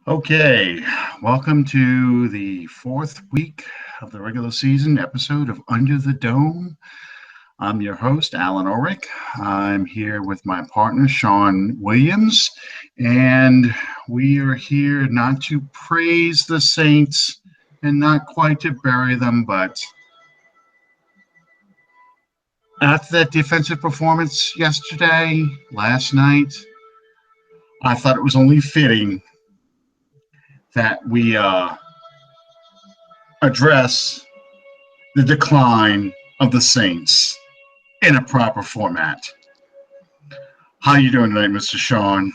Okay, welcome to the fourth week of the regular season episode of Under the Dome. I'm your host, Alan Ulrich. I'm here with my partner, Sean Williams, and we are here not to praise the Saints and not quite to bury them, but after that defensive performance last night, I thought it was only fitting that we address the decline of the Saints in a proper format. How you doing tonight, Mr. Sean?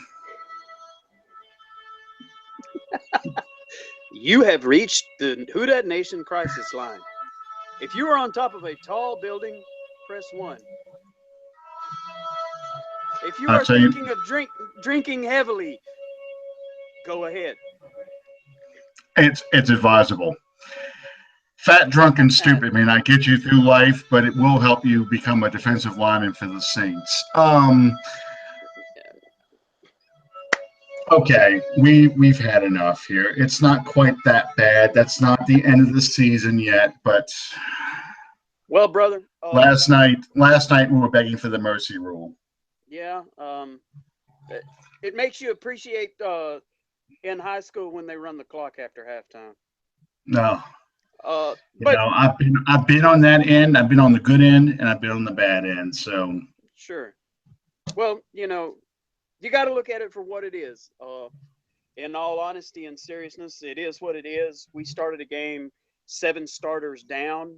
You have reached the Who Dat Nation crisis line. If you are on top of a tall building, press 1. If you are thinking of drinking heavily, go ahead. It's advisable. Fat, drunk, and stupid may not get you through life, but it will help you become a defensive lineman for the Saints. Okay, we've had enough here. It's not quite that bad. That's not the end of the season yet, but well, brother, last night we were begging for the mercy rule. Yeah, it makes you appreciate in high school when they run the clock after halftime. No. I've been on that end. I've been on the good end, and I've been on the bad end. So sure. Well, you got to look at it for what it is. In all honesty and seriousness, it is what it is. We started a game 7 starters down.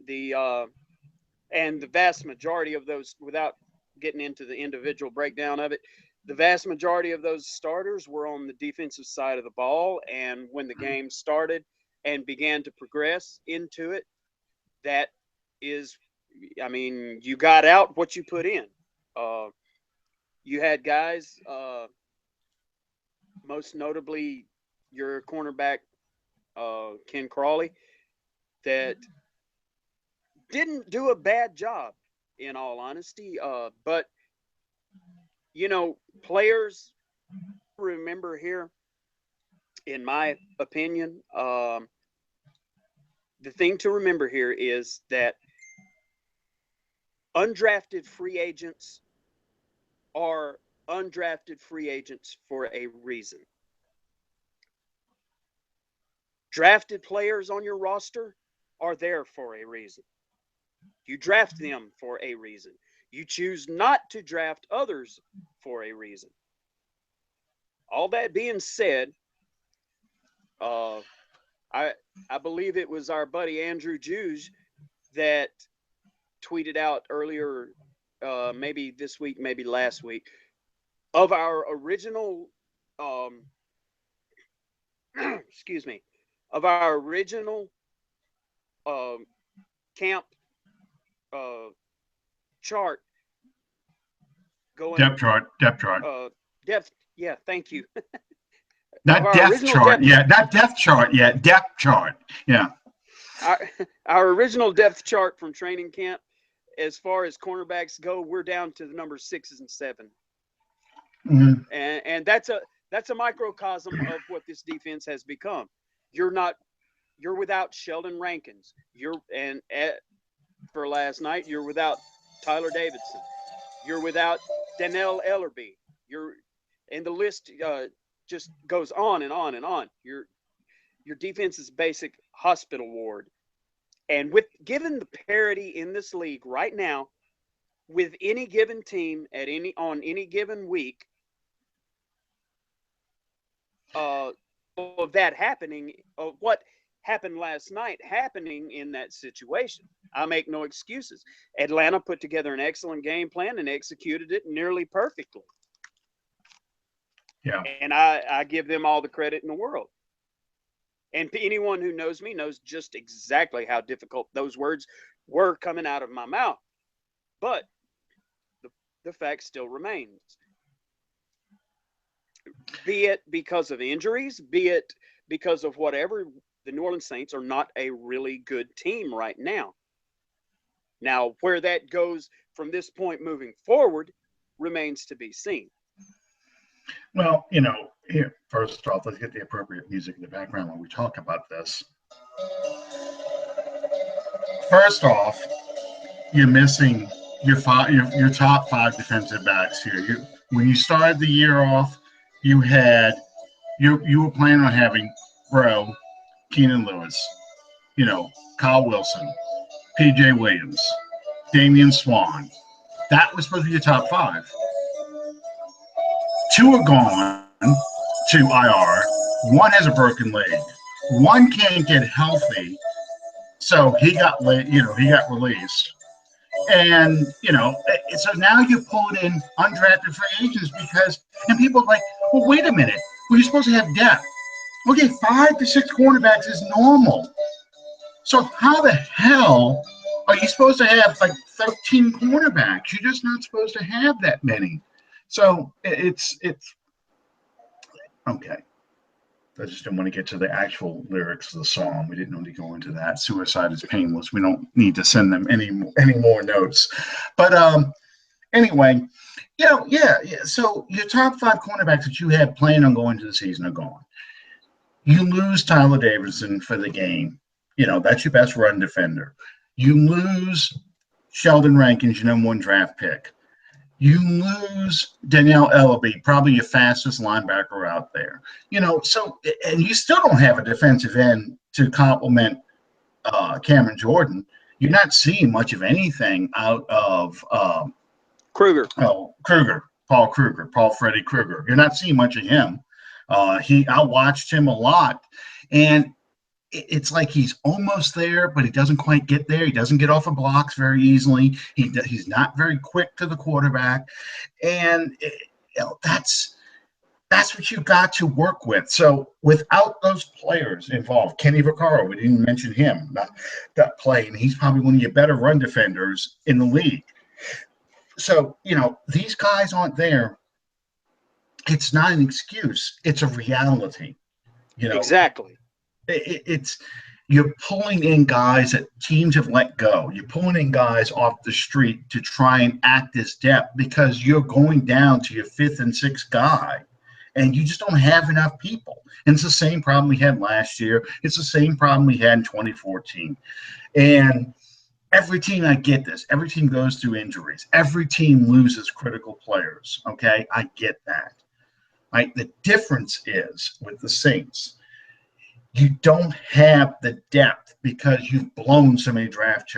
And the vast majority of those, without getting into the individual breakdown of it, the vast majority of those starters were on the defensive side of the ball. And when the game started and began to progress into it, that is, you got out what you put in. You had guys, most notably your cornerback, Ken Crawley, that didn't do a bad job, in all honesty. But, players remember here, in my opinion, the thing to remember here is that undrafted free agents are undrafted free agents for a reason. Drafted players on your roster are there for a reason. You draft them for a reason. You choose not to draft others for a reason. All that being said, I believe it was our buddy Andrew Juge that tweeted out earlier, maybe this week, maybe last week, of our original, excuse me, of our original camp chart going depth chart. Yeah, thank you. Not depth chart. Yeah, not depth chart. Yeah, depth chart. Yeah. Our original depth chart from training camp, as far as cornerbacks go, we're down to the numbers 6 and 7. Mm-hmm. And that's a microcosm of what this defense has become. You're without Sheldon Rankins. For last night, you're without Tyler Davidson. You're without Dannell Ellerby. And the list just goes on and on and on. Your defense is basic hospital ward. And given the parity in this league right now, with any given team on any given week, of that happening, of what happened last night happening in that situation, I make no excuses. Atlanta put together an excellent game plan and executed it nearly perfectly. Yeah. And I give them all the credit in the world. And anyone who knows me knows just exactly how difficult those words were coming out of my mouth. But the fact still remains. Be it because of injuries, be it because of whatever, the New Orleans Saints are not a really good team right now. Now, where that goes from this point moving forward remains to be seen. Well, Here, first off, let's get the appropriate music in the background when we talk about this. First off, you're missing your top five defensive backs here. When you started the year off, you had you were planning on having Bro, Keenan Lewis, Kyle Wilson, P.J. Williams, Damian Swan. That was supposed to be your top five. Two are gone to IR. One has a broken leg. One can't get healthy, so he got released. And so now you're pulling in undrafted free agents and people are like, well, wait a minute, we're supposed to have depth. Okay, 5 to 6 cornerbacks is normal. So how the hell are you supposed to have like 13 cornerbacks? You're just not supposed to have that many. So it's okay. I just didn't want to get to the actual lyrics of the song. We didn't need to go into that. Suicide is painless. We don't need to send them any more notes. But anyway, yeah. So your top 5 cornerbacks that you had planned on going to the season are gone. You lose Tyler Davidson for the game. That's your best run defender. You lose Sheldon Rankins, your number 1 draft pick. You lose Danielle Ellaby, probably your fastest linebacker out there. So, and you still don't have a defensive end to complement Cameron Jordan. You're not seeing much of anything out of Kruger. Paul Freddie Kruger. You're not seeing much of him. I watched him a lot, and it's like he's almost there, but he doesn't quite get there. He doesn't get off of blocks very easily. He's not very quick to the quarterback, and that's what you got to work with. So without those players involved, Kenny Vaccaro, we didn't mention him, that play, and he's probably one of your better run defenders in the league. So these guys aren't there. It's not an excuse. It's a reality. Exactly. You're pulling in guys that teams have let go. You're pulling in guys off the street to try and act as depth because you're going down to your 5th and 6th guy, and you just don't have enough people. And it's the same problem we had last year. It's the same problem we had in 2014. And every team, I get this. Every team goes through injuries. Every team loses critical players. Okay, I get that. Right? The difference is with the Saints, you don't have the depth because you've blown so many draft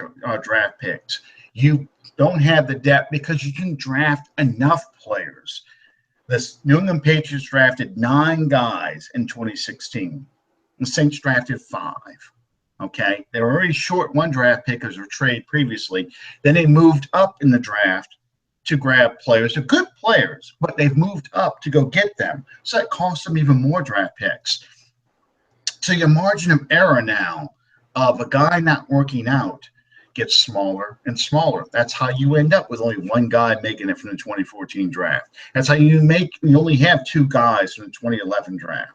picks. You don't have the depth because you didn't draft enough players. The New England Patriots drafted 9 guys in 2016. The Saints drafted 5. Okay, they were already short 1 draft pick as a trade previously. Then they moved up in the draft to grab players. They're good players, but they've moved up to go get them. So that cost them even more draft picks. So your margin of error now of a guy not working out gets smaller and smaller. That's how you end up with only 1 guy making it from the 2014 draft. That's how you only have 2 guys from the 2011 draft.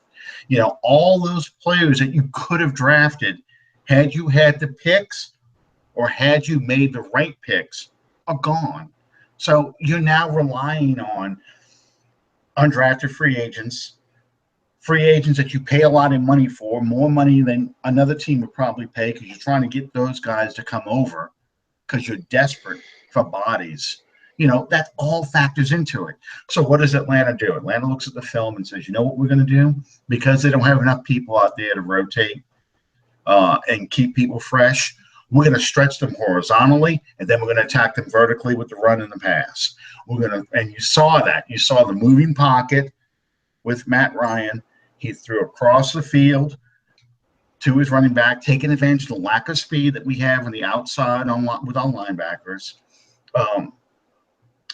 All those players that you could have drafted had you had the picks or had you made the right picks are gone. So you're now relying on undrafted free agents that you pay a lot of money for, more money than another team would probably pay because you're trying to get those guys to come over because you're desperate for bodies. That all factors into it. So what does Atlanta do? Atlanta looks at the film and says, you know what we're going to do? Because they don't have enough people out there to rotate and keep people fresh, we're going to stretch them horizontally, and then we're going to attack them vertically with the run and the pass. And you saw that. You saw the moving pocket with Matt Ryan. He threw across the field to his running back, taking advantage of the lack of speed that we have on the outside with our linebackers.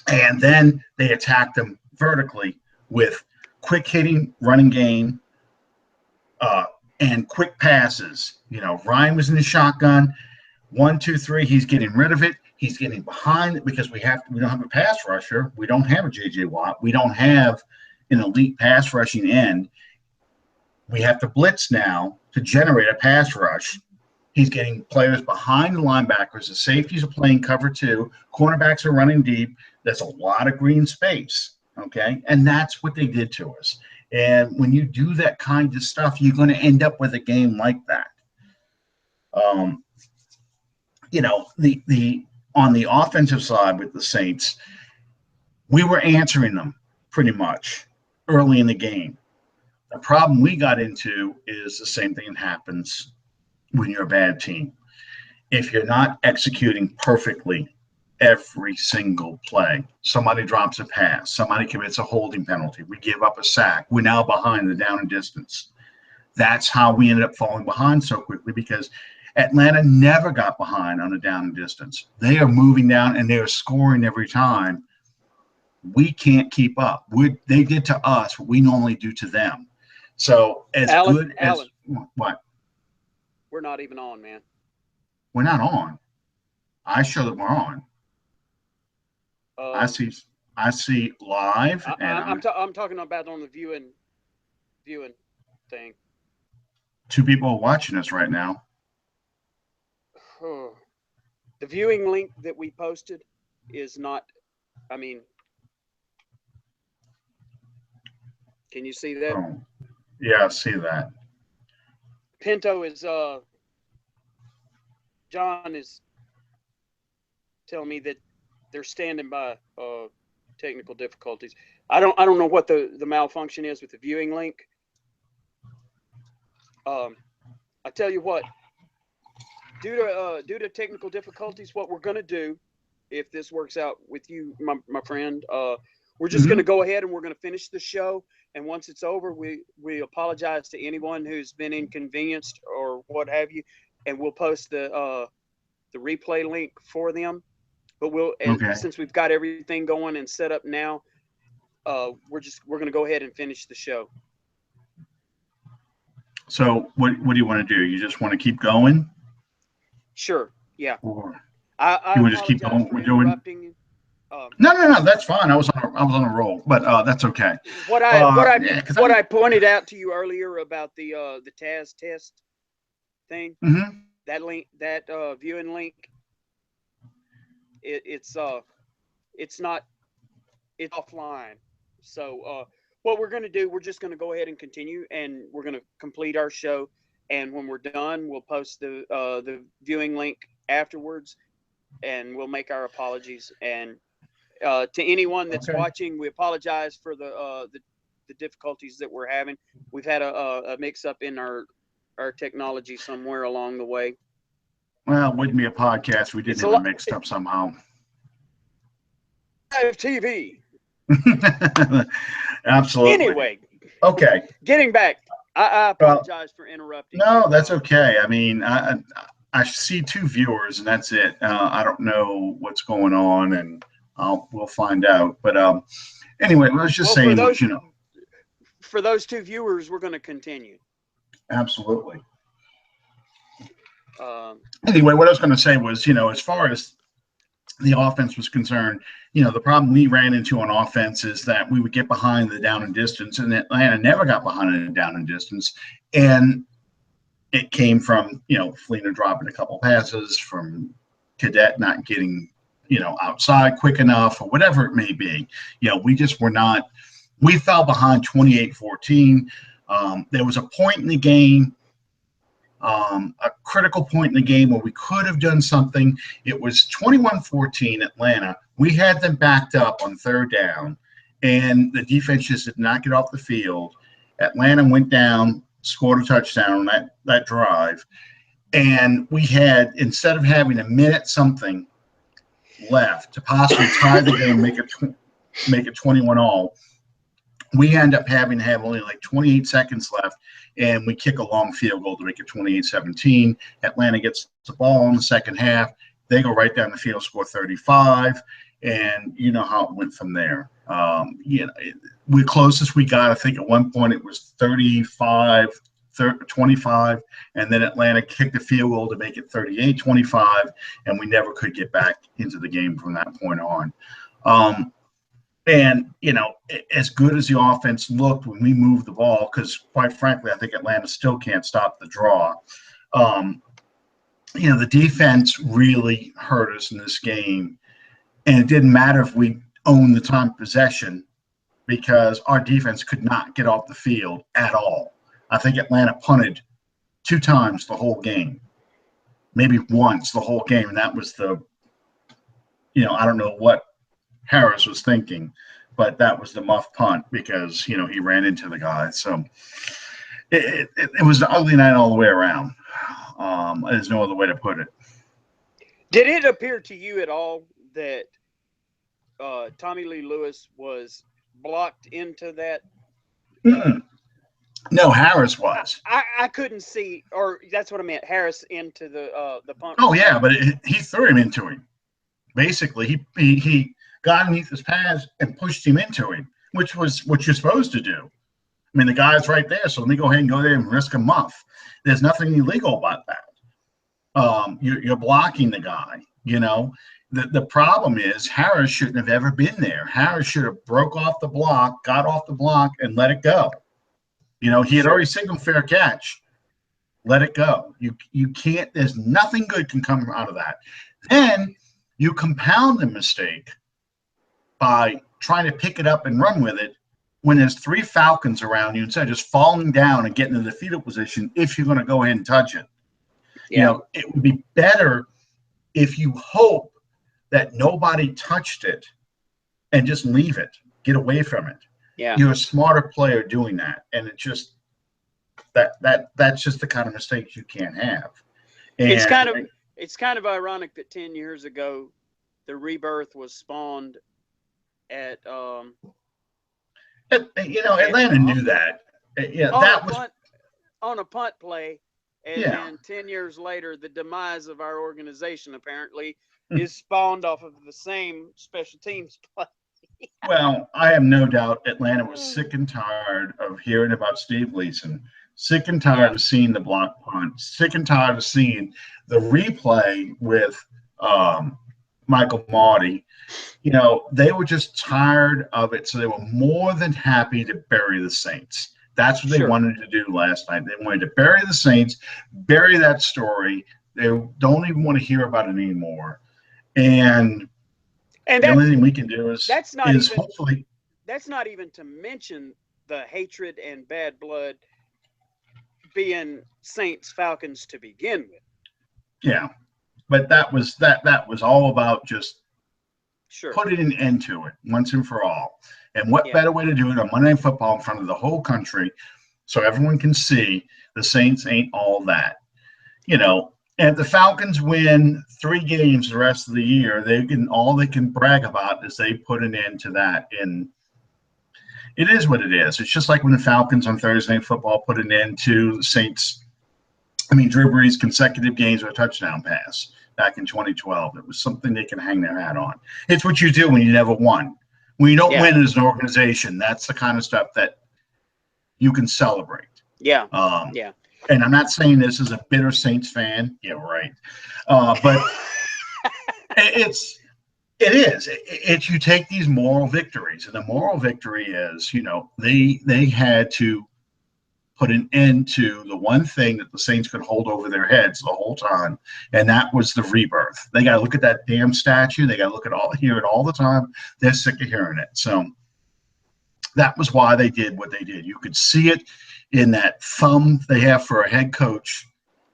And then they attacked them vertically with quick hitting running game and quick passes. Ryan was in the shotgun. 1, 2, 3. He's getting rid of it. He's getting behind it because we don't have a pass rusher. We don't have a J.J. Watt. We don't have an elite pass rushing end. We have to blitz now to generate a pass rush. He's getting players behind the linebackers. The safeties are playing cover 2. Cornerbacks are running deep. There's a lot of green space. Okay. And that's what they did to us. And when you do that kind of stuff, you're going to end up with a game like that. Um, the on the offensive side with the Saints, we were answering them pretty much early in the game. The problem we got into is the same thing that happens when you're a bad team. If you're not executing perfectly every single play, somebody drops a pass, somebody commits a holding penalty, we give up a sack, we're now behind the down and distance. That's how we ended up falling behind so quickly, because Atlanta never got behind on a down and distance. They are moving down and they are scoring every time. We can't keep up. They did to us what we normally do to them. So as Alan, good as what? We're not even on, man. We're not on. I show that we're on. I see live, and I'm talking about on the viewing thing. 2 people are watching us right now. The viewing link that we posted is not. I mean, can you see that? Oh, yeah, I see that. Pinto is John is telling me that they're standing by technical difficulties. I don't know what the malfunction is with the viewing link. I tell you what, due to technical difficulties, what we're going to do, if this works out with you, my friend, we're just going to go ahead and we're going to finish the show. And once it's over, we apologize to anyone who's been inconvenienced or what have you, and we'll post the replay link for them. But since we've got everything going and set up now, we're going to go ahead and finish the show. So what do you want to do? You just want to keep going? Sure. Yeah. Or I you want to just keep going? We're interrupting you. No. That's fine. I was on a roll, but that's okay. What I pointed out to you earlier about the Taz test thing, that link, that viewing link, it's offline. So what we're going to do, we're just going to go ahead and continue, and we're going to complete our show. And when we're done, we'll post the viewing link afterwards, and we'll make our apologies. And to anyone that's watching, we apologize for the difficulties that we're having. We've had a mix-up in our technology somewhere along the way. Well, it wouldn't be a podcast. We didn't have it mixed up somehow. Live TV. Absolutely. Anyway. Okay. Getting back. I apologize for interrupting. No, that's okay. I mean, I see 2 viewers, and that's it. I don't know what's going on, and we'll find out. But anyway, I was just saying, for those 2 viewers, we're going to continue. Absolutely. Anyway, what I was going to say was, as far as the offense was concerned, the problem we ran into on offense is that we would get behind the down and distance, and Atlanta never got behind in the down and distance. And it came from, Fleener dropping a couple passes, from Cadet not getting, outside quick enough, or whatever it may be. We just were not – we fell behind 28-14. There was a point in the game, a critical point in the game where we could have done something. It was 21-14 Atlanta. We had them backed up on 3rd down, and the defense just did not get off the field. Atlanta went down, scored a touchdown on that drive, and we had, instead of having a minute something left to possibly tie the game, make it 21-all, we end up having to have only like 28 seconds left, and we kick a long field goal to make it 28-17. Atlanta gets the ball in the second half. They go right down the field, score 35, and you know how it went from there. The closest we got, I think at one point it was 35-25, and then Atlanta kicked the field goal to make it 38-25, and we never could get back into the game from that point on. And, as good as the offense looked when we moved the ball, because quite frankly, I think Atlanta still can't stop the draw. The defense really hurt us in this game. And it didn't matter if we owned the time of possession. because our defense could not get off the field at all. I think Atlanta punted 2 times the whole game, maybe once the whole game, and that was I don't know what Harris was thinking, but that was the muff punt because he ran into the guy. So it was an ugly night all the way around. There's no other way to put it. Did it appear to you at all that Tommy Lee Lewis was blocked into that? No, Harris was. I couldn't see, or that's what I meant. Harris into the punt. Oh yeah, but he threw him into him. Basically, he got underneath his pads and pushed him into him, which was what you're supposed to do. I mean, the guy's right there, so let me go ahead and go there and risk a muff. There's nothing illegal about that. You're blocking the guy. The problem is Harris shouldn't have ever been there. Harris should have broke off the block, got off the block, and let it go. He had already signaled fair catch. Let it go. You can't. There's nothing good can come out of that. Then you compound the mistake by trying to pick it up and run with it when there's 3 Falcons around you instead of just falling down and getting in the fetal position if you're going to go ahead and touch it. Yeah. It would be better if you hope that nobody touched it and just leave it, get away from it. Yeah. You're a smarter player doing that. And it's just that's just the kind of mistakes you can't have. And it's kind of ironic that 10 years ago the rebirth was spawned at Atlanta knew that. On a punt play, and 10 years later the demise of our organization apparently is spawned off of the same special teams play. Well, I have no doubt Atlanta was sick and tired of hearing about Steve Gleason, sick and tired of seeing the block punt, sick and tired of seeing the replay with Michael Marty. They were just tired of it, so they were more than happy to bury the Saints. That's what they wanted to do last night. They wanted to bury the Saints, bury that story. They don't even want to hear about it anymore. And the only thing we can do is hopefully. That's not even to mention the hatred and bad blood being Saints Falcons to begin with. Yeah, but that was all about just putting an end to it once and for all. And what better way to do it on Monday Night Football in front of the whole country, so everyone can see the Saints ain't all that. And if the Falcons win 3 games the rest of the year, they can brag about is they put an end to that. And it is what it is. It's just like when the Falcons on Thursday Night Football put an end to the Saints. Drew Brees' consecutive games with a touchdown pass back in 2012. It was something they can hang their hat on. It's what you do when you never won. When you don't win as an organization, that's the kind of stuff that you can celebrate. Yeah. And I'm not saying this as a bitter Saints fan. Yeah, right. But it is. You take these moral victories, and the moral victory is, they had to put an end to the one thing that the Saints could hold over their heads the whole time, and that was the rebirth. They got to look at that damn statue. They got to hear it all the time. They're sick of hearing it. So that was why they did what they did. You could see it in that thumb they have for a head coach,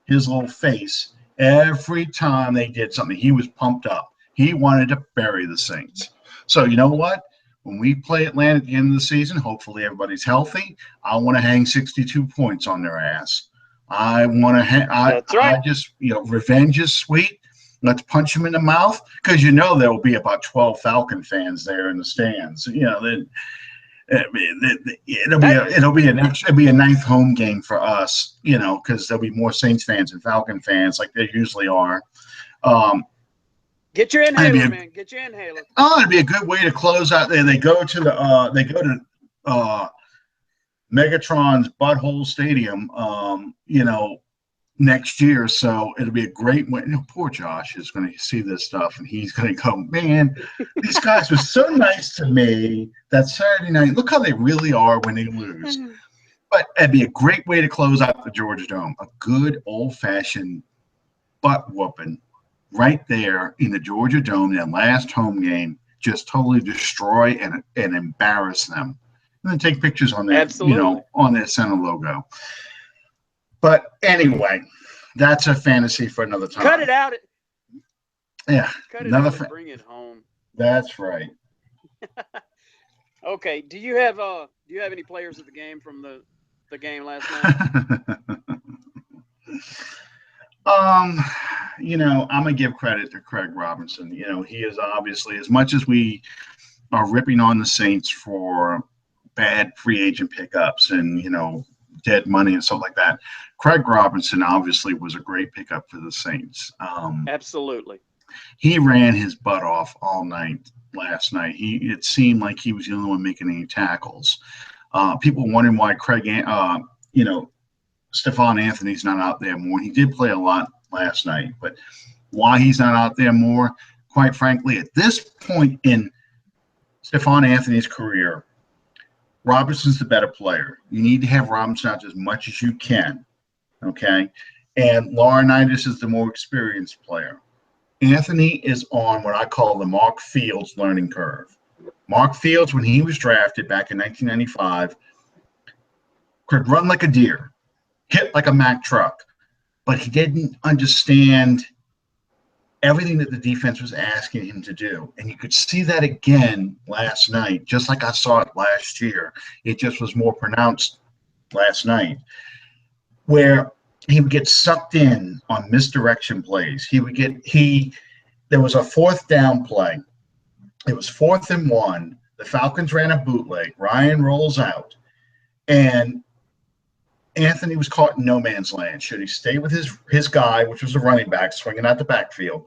his little face. Every time they did something, he was pumped up. He wanted to bury the Saints. So you know what? When we play Atlanta at the end of the season, hopefully everybody's healthy. I want to hang 62 points on their ass. I want to That's right. I just, revenge is sweet. Let's punch them in the mouth, because there will be about 12 Falcon fans there in the stands. It'll be a ninth home game for us, because there'll be more Saints fans and Falcon fans like there usually are. Get your inhaler, man. Get your inhaler. Oh, it'd be a good way to close out there. They go to Megatron's Butthole Stadium, next year. So it'll be a great way. Poor Josh is going to see this stuff, and he's going to go, man, these guys were so nice to me that Saturday night. Look how they really are when they lose. But it'd be a great way to close out the Georgia Dome. A good old-fashioned butt whooping right there in the Georgia Dome, their last home game, just totally destroy and embarrass them. and then take pictures on that, Absolutely. on their center logo. But anyway, that's a fantasy for another Cut time. it out. Yeah, Cut it another. out and bring it home. That's right. Okay. Do you have any players of the game from the game last night? um, I'm gonna give credit to Craig Robinson. He is obviously, as much as we are ripping on the Saints for bad free agent pickups and dead money and stuff like that, Craig Robinson obviously was a great pickup for the Saints. Absolutely. He ran his butt off all night last night. It seemed like he was the only one making any tackles. People wondering why Stephon Anthony's not out there more. He did play a lot last night, but why he's not out there more, quite frankly, at this point in Stephon Anthony's career, Robinson's the better player. You need to have Robinson out as much as you can, okay? And Laurinaitis is the more experienced player. Anthony is on what I call the Mark Fields learning curve. Mark Fields, when he was drafted back in 1995, could run like a deer, hit like a Mack truck, but he didn't understand everything that the defense was asking him to do. And you could see that again last night, just like I saw it last year. It just was more pronounced last night, where he would get sucked in on misdirection plays. There was a fourth down play. It was 4th and 1. The Falcons ran a bootleg. Ryan rolls out, and Anthony was caught in no man's land. Should he stay with his guy, which was a running back, swinging out the backfield,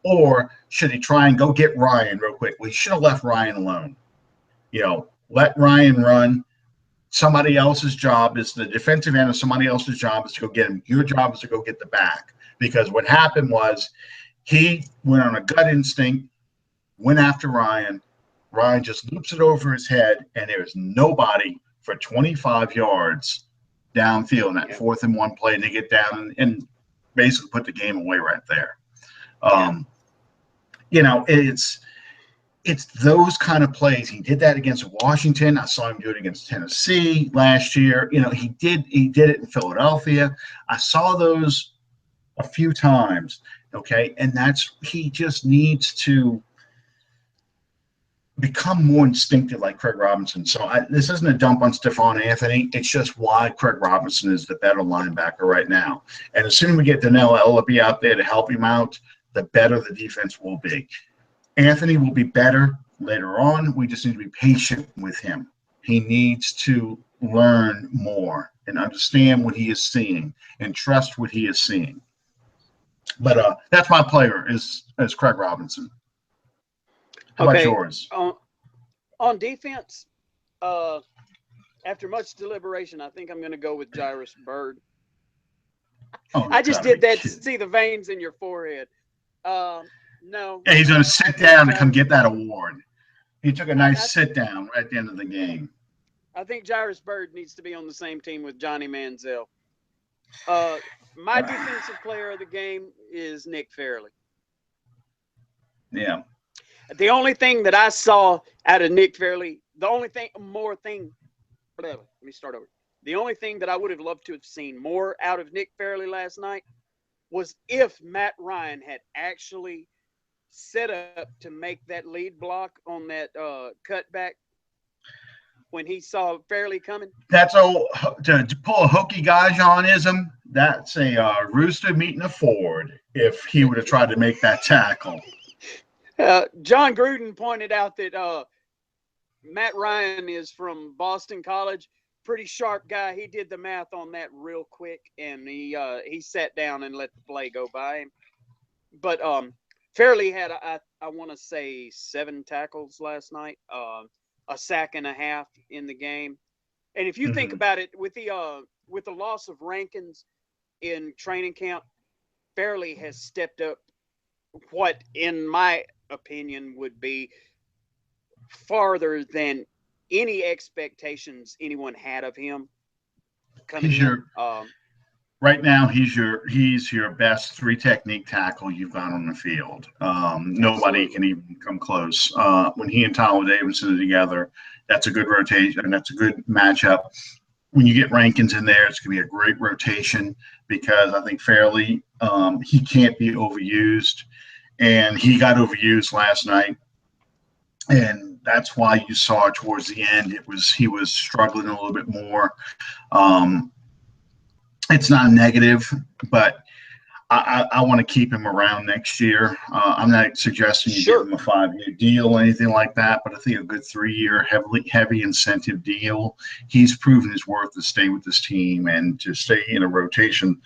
or should he try and go get Ryan real quick? We should have left Ryan alone. Let Ryan run. Somebody else's job is the defensive end, of somebody else's job is to go get him. Your job is to go get the back. Because what happened was he went on a gut instinct, went after Ryan. Ryan just loops it over his head, and there is nobody for 25 yards downfield in that 4th and 1 play. And they get down and basically put the game away right there. It's those kind of plays. He did that against Washington. I saw him do it against Tennessee last year. He did it in Philadelphia. I saw those a few times. Okay. And he just needs to become more instinctive like Craig Robinson. So this isn't a dump on Stephon Anthony. It's just why Craig Robinson is the better linebacker right now. And as soon as we get Dannell Ellerbe out there to help him out, the better the defense will be. Anthony will be better later on. We just need to be patient with him. He needs to learn more and understand what he is seeing and trust what he is seeing. But that's my player is Craig Robinson. How about yours? On defense, after much deliberation, I think I'm going to go with Jairus Byrd. I just did that to see the veins in your forehead. No. Yeah, he's going to sit down to come get that award. He took a nice sit down right at the end of the game. I think Jairus Byrd needs to be on the same team with Johnny Manziel. My defensive player of the game is Nick Fairley. Yeah. The only thing that I saw out of Nick Fairley, the only thing that I would have loved to have seen more out of Nick Fairley last night was if Matt Ryan had actually set up to make that lead block on that cutback when he saw Fairley coming. That's to pull a hokey Gajonism. That's a rooster meeting a Ford if he would have tried to make that tackle. John Gruden pointed out that Matt Ryan is from Boston College. Pretty sharp guy. He did the math on that real quick, and he sat down and let the play go by him. But Fairley had, I want to say, 7 tackles last night, a sack and a half in the game. And if you think about it, with the loss of Rankins in training camp, Fairley has stepped up what, in my opinion, would be farther than any expectations anyone had of him coming in. Right now, he's your best three technique tackle you've got on the field. Nobody Absolutely. can even come close. When he and Tyler Davidson are together, that's a good rotation and that's a good matchup. When you get Rankins in there, it's going to be a great rotation because I think Fairley he can't be overused, and he got overused last night, and that's why you saw towards the end he was struggling a little bit more. Um, it's not a negative, but I want to keep him around next year. I'm not suggesting you give Sure. him a 5-year deal or anything like that, but I think a good 3-year heavy incentive deal. He's proven his worth to stay with this team and to stay in a rotation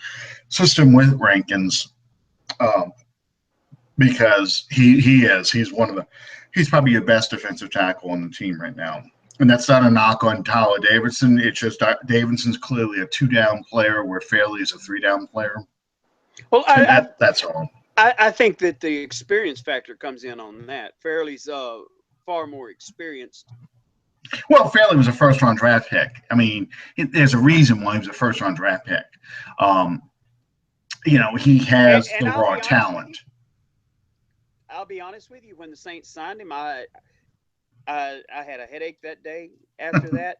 system with Rankins, um, because he's probably your best defensive tackle on the team right now. And that's not a knock on Tyler Davidson. It's just Davidson's clearly a 2-down player where Fairley is a 3-down player, Well, and that's all. I think that the experience factor comes in on that. Fairley's far more experienced. Well, Fairley was a first-round draft pick. I mean, there's a reason why he was a first-round draft pick. Um, he has And the I'll raw be honest with you. talent. I'll be honest with you. When the Saints signed him, I had a headache that day. After that,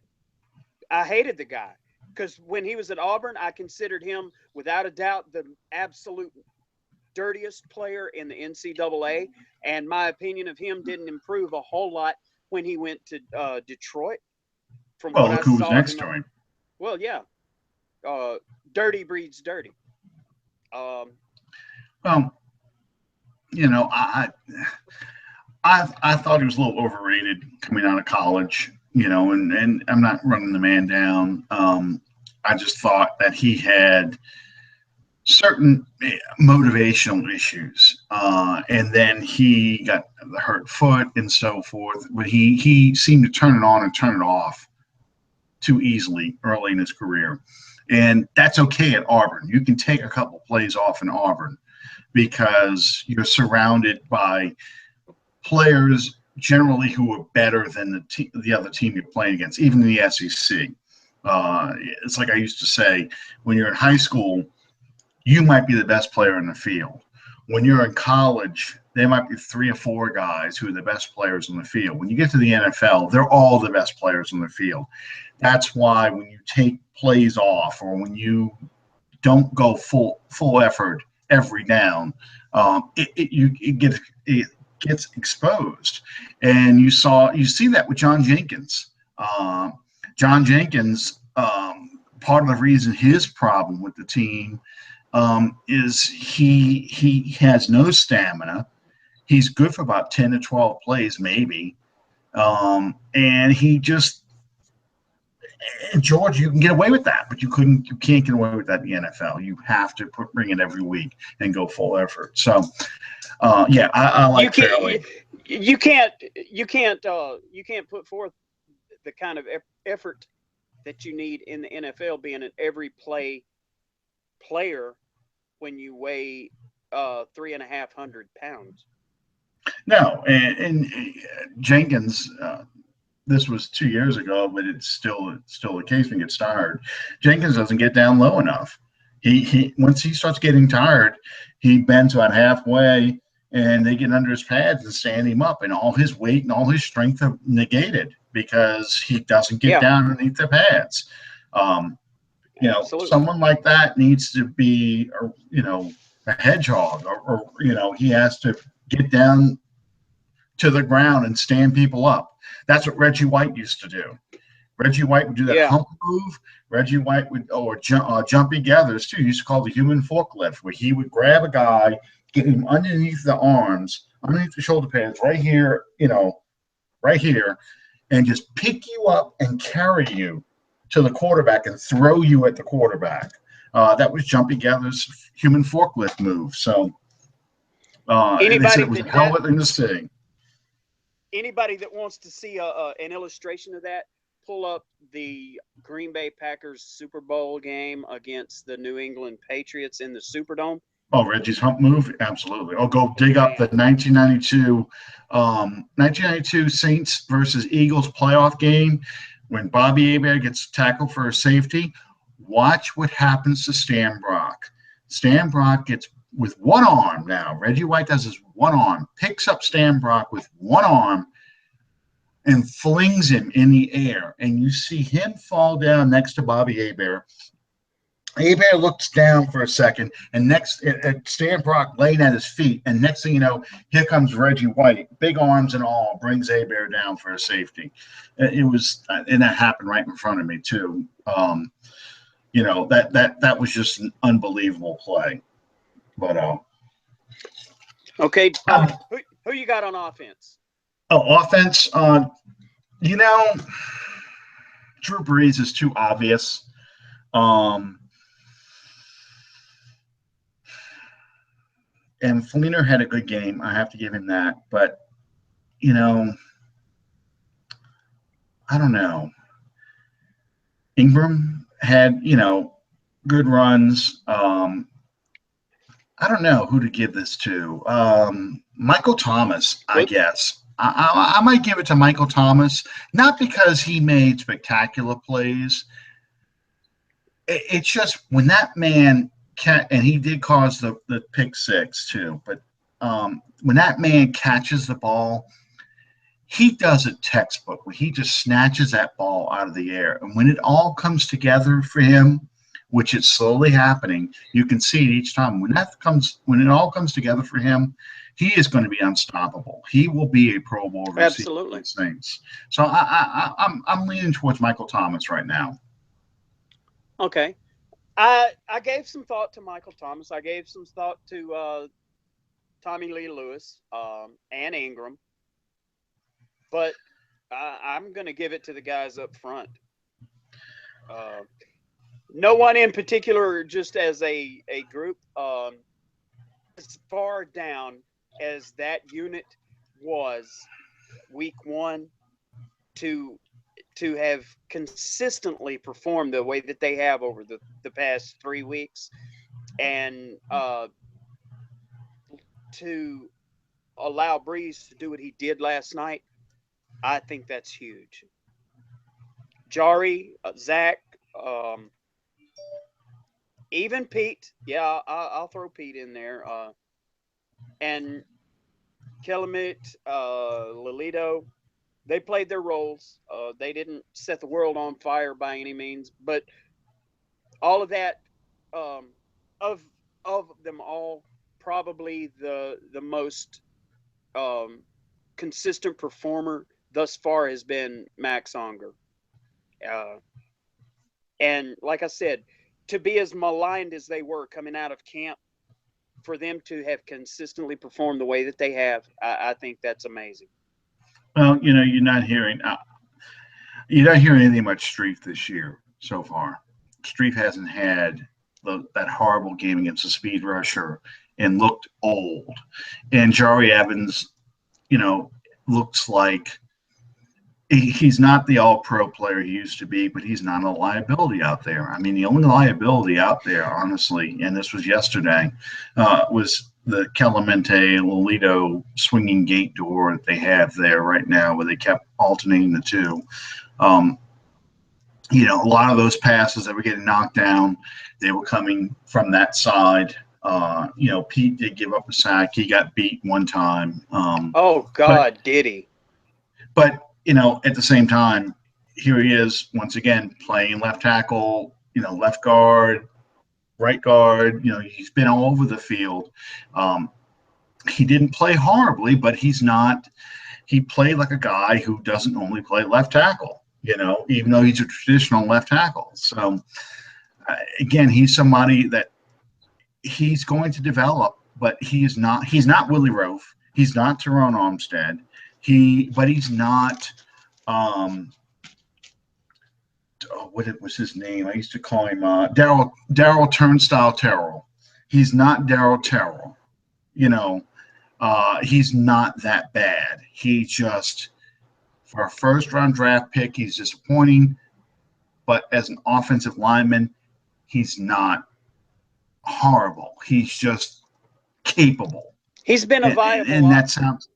I hated the guy because when he was at Auburn, I considered him without a doubt the absolute dirtiest player in the NCAA, and my opinion of him didn't improve a whole lot when he went to Detroit. From Well, what look I who was saw of next him, to him. well, yeah, dirty breeds dirty. Um, Well, I thought he was a little overrated coming out of college. And I'm not running the man down. I just thought that he had certain motivational issues, and then he got the hurt foot and so forth. But he seemed to turn it on and turn it off too easily early in his career, and that's okay at Auburn. You can take a couple plays off in Auburn because you're surrounded by players generally who are better than the other team you're playing against, even in the SEC. It's like I used to say, when you're in high school, you might be the best player in the field. When you're in college, there might be 3 or 4 guys who are the best players in the field. When you get to the NFL, they're all the best players in the field. That's why when you take plays off or when you don't go full effort every down, it gets exposed, and you see that with John Jenkins. John Jenkins, part of the reason his problem with the team is he has no stamina. He's good for about 10 to 12 plays, maybe, and he just in Georgia, you can get away with that, but you can't get away with that in the NFL. You have to bring it every week and go full effort. So, yeah, I you like can't Fairley. you can't put forth the kind of effort that you need in the NFL being an every play player when you weigh 3,500 pounds. No, and Jenkins. This was 2 years ago, but it's still the case when he gets tired. Jenkins doesn't get down low enough. He once he starts getting tired, he bends about halfway, and they get under his pads and stand him up, and all his weight and all his strength are negated because he doesn't get Yeah, down underneath the pads. absolutely. Someone like that needs to be, a hedgehog, or he has to get down to the ground and stand people up. That's what Reggie White used to do. Reggie White would do that Yeah, hump move. Reggie White would, or Jumpy Gathers too. He used to call the human forklift, where he would grab a guy, get him underneath the arms, underneath the shoulder pads, right here, right here, and just pick you up and carry you to the quarterback and throw you at the quarterback. That was Jumpy Gathers' human forklift move. So they said anybody it was a that hell of a thing to see. anybody that wants to see an illustration of that, pull up the Green Bay Packers Super Bowl game against the New England Patriots in the Superdome. Oh, Reggie's hump move? Absolutely. I'll go dig up the Man, 1992 Saints versus Eagles playoff game when Bobby Hebert gets tackled for a safety. Watch what happens to Stan Brock. Stan Brock gets with one arm now. Reggie White does his one arm, picks up Stan Brock with one arm and flings him in the air. And you see him fall down next to Bobby Hebert. Hebert looks down for a second, and next Stan Brock laying at his feet, and next thing you know, here comes Reggie White, big arms and all, brings Hebert down for a safety. It was, and that happened right in front of me too. That was just an unbelievable play. But okay, who you got on offense? Offense. Drew Brees is too obvious. And Fleener had a good game. I have to give him that. But, I don't know. Ingram had, good runs. I don't know who to give this to. Michael Thomas, I guess. I might give it to Michael Thomas, not because he made spectacular plays. It's just when that man – and he did cause the pick six too, but when that man catches the ball, he does it textbook where he just snatches that ball out of the air. And when it all comes together for him, which is slowly happening, you can see it each time. When it all comes together for him, he is going to be unstoppable. He will be a Pro Bowl receiver. Absolutely. Things. So I'm leaning towards Michael Thomas right now. Okay. I gave some thought to Michael Thomas. I gave some thought to Tommy Lee Lewis and Ingram. But I'm going to give it to the guys up front. No one in particular, just as a group, as far down as that unit was week one to have consistently performed the way that they have over the past 3 weeks, and to allow Brees to do what he did last night, I think that's huge. Jari, Zach, even Pete. Yeah, I'll throw Pete in there. And Kelamit, Lolito, they played their roles. They didn't set the world on fire by any means, but all of that, of them all, probably the most consistent performer thus far has been Max Unger. And like I said, to be as maligned as they were coming out of camp, for them to have consistently performed the way that they have, I think that's amazing. Well, you're not hearing anything about Streif this year so far. Streif hasn't had that horrible game against the speed rusher and looked old. And Jari Evans, looks like he's not the all-pro player he used to be, but he's not a liability out there. I mean, the only liability out there, honestly, and this was yesterday, was the Clemente Lolito swinging gate door that they have there right now, where they kept alternating the two. A lot of those passes that were getting knocked down, they were coming from that side. Pete did give up a sack. He got beat one time. Did he? But at the same time, here he is once again playing left tackle, left guard, right guard. He's been all over the field. He didn't play horribly, but he played like a guy who doesn't normally play left tackle, even though he's a traditional left tackle. So, again, he's somebody that he's going to develop, but he's not Willie Roaf. He's not Teron Armstead. But he's not. What was his name? I used to call him Daryl Turnstile Terrell. He's not Daryl Terrell. He's not that bad. He just, for a first-round draft pick, he's disappointing. But as an offensive lineman, he's not horrible. He's just capable. He's been a viable. And that sounds.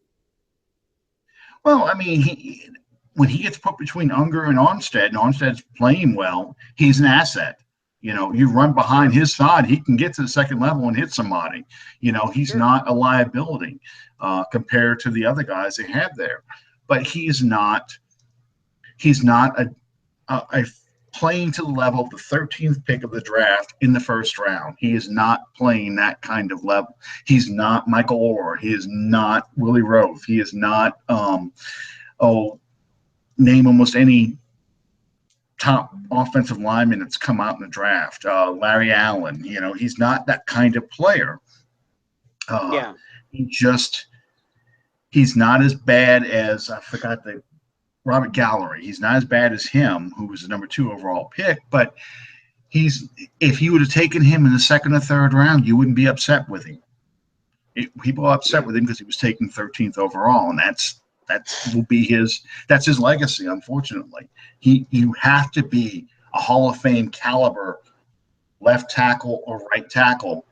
Well, I mean, when he gets put between Unger and Armstead, and Armstead's playing well, he's an asset. You run behind his side, he can get to the second level and hit somebody. He's Sure. not a liability compared to the other guys they have there. But he's not a playing to the level of the 13th pick of the draft in the first round. He is not playing that kind of level. He's not Michael Orr. He is not Willie Roaf. He is not, name almost any top offensive lineman that's come out in the draft. Larry Allen, he's not that kind of player. Yeah. He's not as bad as, I forgot the Robert Gallery. He's not as bad as him, who was the number 2 overall pick, but if you would have taken him in the second or third round, you wouldn't be upset with him. People are upset with him because he was taken 13th overall, and that's his legacy. Unfortunately, you have to be a Hall of Fame caliber left tackle or right tackle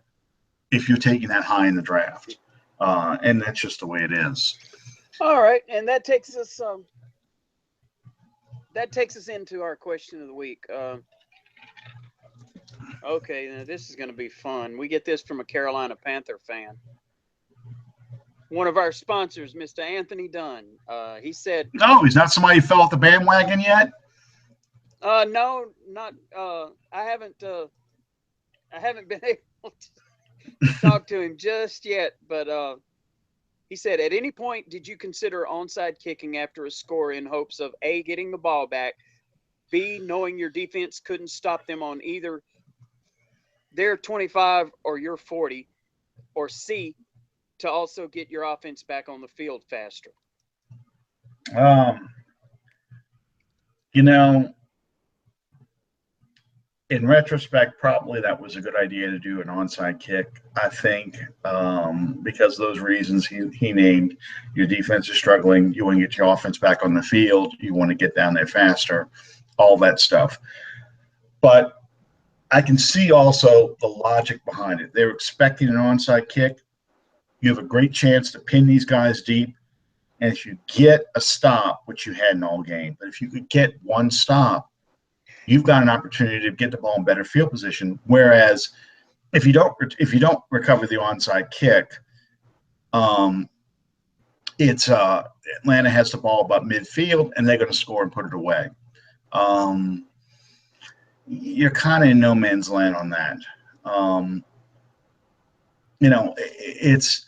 if you're taking that high in the draft, and that's just the way it is. All right, and that takes us into our question of the week. Okay, now this is going to be fun. We get this from a Carolina Panther fan. One of our sponsors, Mr. Anthony Dunn. He said, "No, he's not somebody who fell off the bandwagon yet." No, not. I haven't been able to talk to him just yet. But he said, at any point, did you consider onside kicking after a score in hopes of A, getting the ball back, B, knowing your defense couldn't stop them on either their 25 or your 40, or C, to also get your offense back on the field faster? In retrospect, probably that was a good idea to do an onside kick. I think because of those reasons he named, your defense is struggling. You want to get your offense back on the field. You want to get down there faster, all that stuff. But I can see also the logic behind it. They're expecting an onside kick. You have a great chance to pin these guys deep. And if you get a stop, which you had in all game, but if you could get one stop, you've got an opportunity to get the ball in better field position. Whereas if you don't recover the onside kick, it's Atlanta has the ball about midfield and they're going to score and put it away. You're kind of in no man's land on that. It's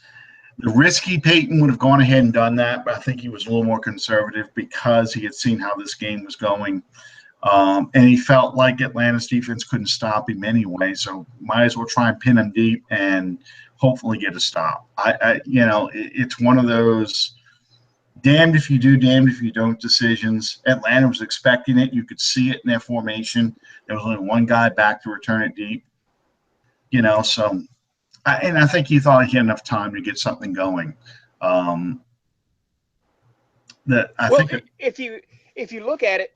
the risky. Peyton would have gone ahead and done that, but I think he was a little more conservative because he had seen how this game was going. And he felt like Atlanta's defense couldn't stop him anyway, so might as well try and pin him deep and hopefully get a stop. It's one of those damned if you do, damned if you don't decisions. Atlanta was expecting it. You could see it in their formation. There was only one guy back to return it deep. I think he thought he had enough time to get something going. If you look at it,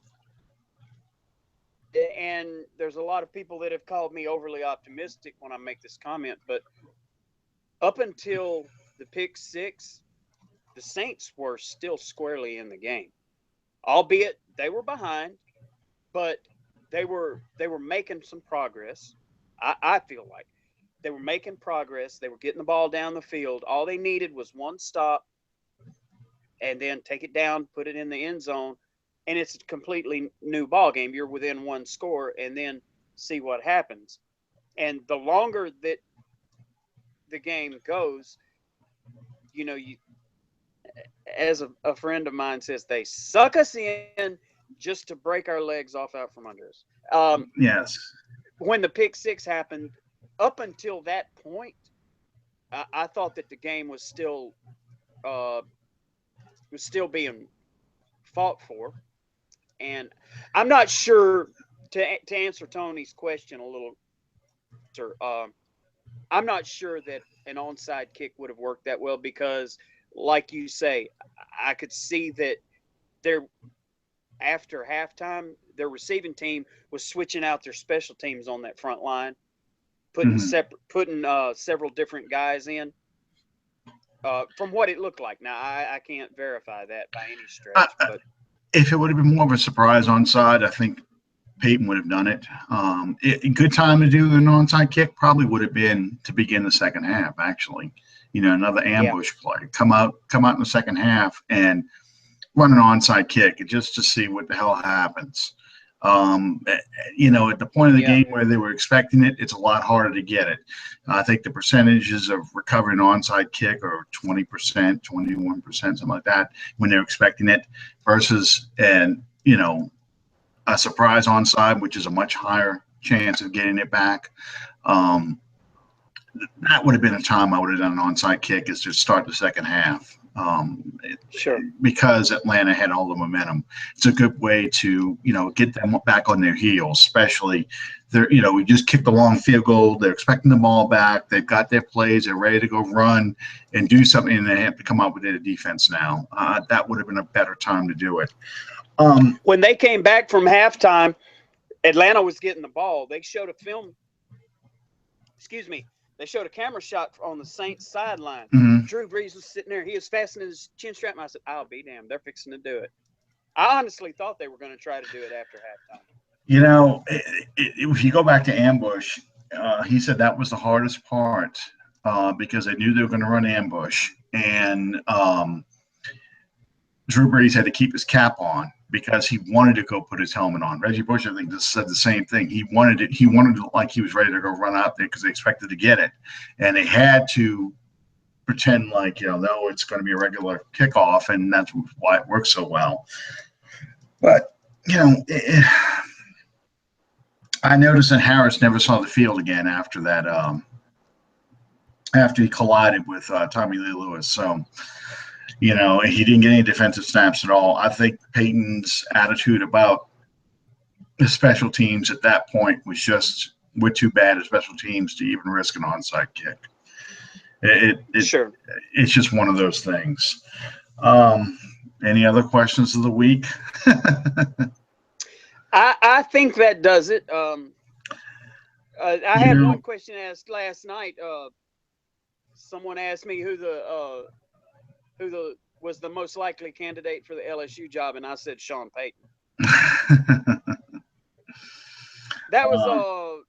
and there's a lot of people that have called me overly optimistic when I make this comment, but up until the pick six, the Saints were still squarely in the game, albeit they were behind, but they were making some progress. I feel like they were making progress. They were getting the ball down the field. All they needed was one stop and then take it down, put it in the end zone. And it's a completely new ball game. You're within one score, and then see what happens. And the longer that the game goes, as a friend of mine says, they suck us in just to break our legs off out from under us. Yes. When the pick six happened, up until that point, I thought that the game was still being fought for. And I'm not sure, to answer Tony's question a little, sir, I'm not sure that an onside kick would have worked that well because, like you say, I could see that after halftime, their receiving team was switching out their special teams on that front line, putting several different guys in. From what it looked like. Now, I can't verify that by any stretch, but if it would have been more of a surprise onside, I think Peyton would have done it. A good time to do an onside kick probably would have been to begin the second half, actually. Another Yeah. ambush play. Come out in the second half and run an onside kick just to see what the hell happens. At the point of the game where they were expecting it, it's a lot harder to get it. I think the percentages of recovering an onside kick are 20%, 21%, something like that when they're expecting it versus a surprise onside, which is a much higher chance of getting it back. That would have been a time I would have done an onside kick is to start the second half. Sure. Because Atlanta had all the momentum. It's a good way to, get them back on their heels, especially we just kicked a long field goal. They're expecting the ball back. They've got their plays. They're ready to go run and do something, and they have to come up with their defense now. That would have been a better time to do it. When they came back from halftime, Atlanta was getting the ball. They showed a film. Excuse me. They showed a camera shot on the Saints sideline. Mm-hmm. Drew Brees was sitting there. He was fastening his chin strap. And I said, I'll be damned. They're fixing to do it. I honestly thought they were going to try to do it after halftime. If you go back to ambush, he said that was the hardest part because they knew they were going to run ambush. And Drew Brees had to keep his cap on because he wanted to go put his helmet on. Reggie Bush, I think, just said the same thing. He wanted it. He wanted to, like he was ready to go run out there because they expected to get it, and they had to pretend like no, it's going to be a regular kickoff, and that's why it works so well. But I noticed that Harris never saw the field again after that. After he collided with Tommy Lee Lewis, so. He didn't get any defensive snaps at all. I think Peyton's attitude about the special teams at that point was just, we're too bad at special teams to even risk an onside kick. Sure. It's just one of those things. Any other questions of the week? I think that does it. I had one question asked last night. Someone asked me who was the most likely candidate for the LSU job, and I said Sean Payton. That was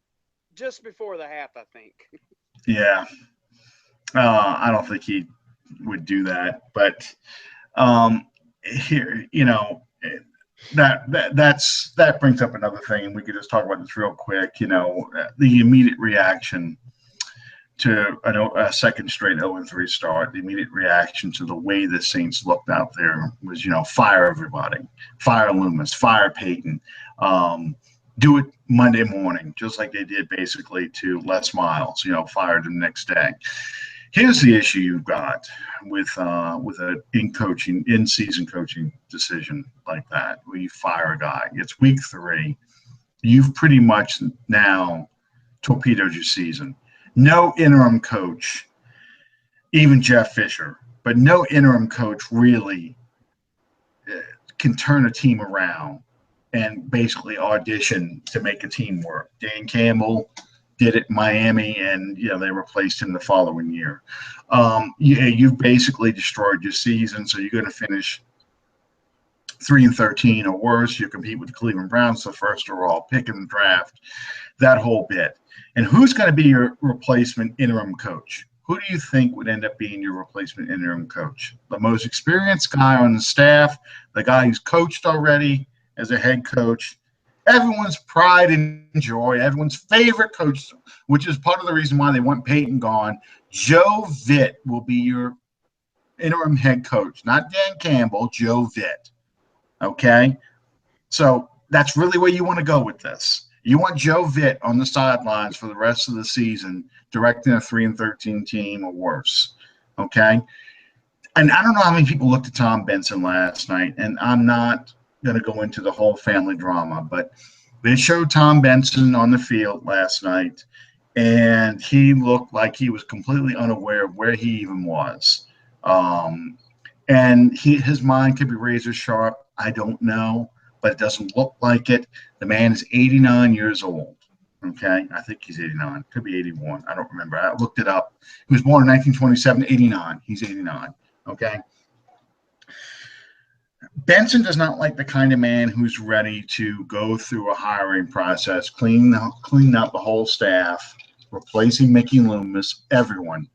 just before the half, I think. Yeah. I don't think he would do that, but here, that brings up another thing, and we could just talk about this real quick. The immediate reaction to a second straight 0-3 start, the immediate reaction to the way the Saints looked out there was, fire everybody, fire Loomis, fire Peyton, do it Monday morning, just like they did basically to Les Miles, fired him the next day. Here's the issue you've got with an in-season coaching decision like that, where you fire a guy. It's week 3. You've pretty much now torpedoed your season. No interim coach, even Jeff Fisher, but no interim coach really can turn a team around and basically audition to make a team work. Dan Campbell did it in Miami, and they replaced him the following year. You've basically destroyed your season, so you're going to finish 3-13 or worse. You compete with the Cleveland Browns, the first overall pick in the draft, that whole bit. And who's going to be your replacement interim coach? Who do you think would end up being your replacement interim coach? The most experienced guy on the staff, the guy who's coached already as a head coach, everyone's pride and joy, everyone's favorite coach, which is part of the reason why they want Peyton gone. Joe Vitt will be your interim head coach, not Dan Campbell, Joe Vitt. Okay? So that's really where you want to go with this. You want Joe Vitt on the sidelines for the rest of the season, directing a 3-13 team or worse. Okay? And I don't know how many people looked at Tom Benson last night, and I'm not going to go into the whole family drama, but they showed Tom Benson on the field last night, and he looked like he was completely unaware of where he even was. And his mind could be razor sharp. I don't know, but it doesn't look like it. The man is 89 years old. Okay, I think he's 89. Could be 81. I don't remember. I looked it up. He was born in 1927, 89. He's 89. Okay. Benson does not like the kind of man who's ready to go through a hiring process, clean up the whole staff, replacing Mickey Loomis, everyone,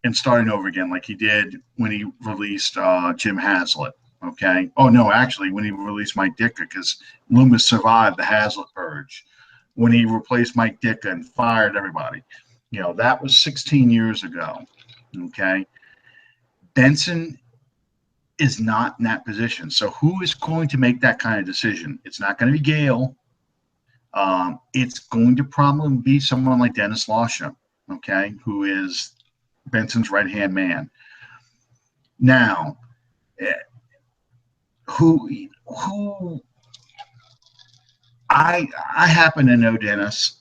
and starting over again like he did when he released Jim Haslett. Okay. Oh no, actually, when he released Mike Ditka, because Loomis survived the Haslett purge. When he replaced Mike Ditka and fired everybody, that was 16 years ago. Okay. Benson is not in that position. So who is going to make that kind of decision? It's not going to be Gale. It's going to probably be someone like Dennis Lawsham, okay, who is Benson's right-hand man. Now, who I happen to know Dennis.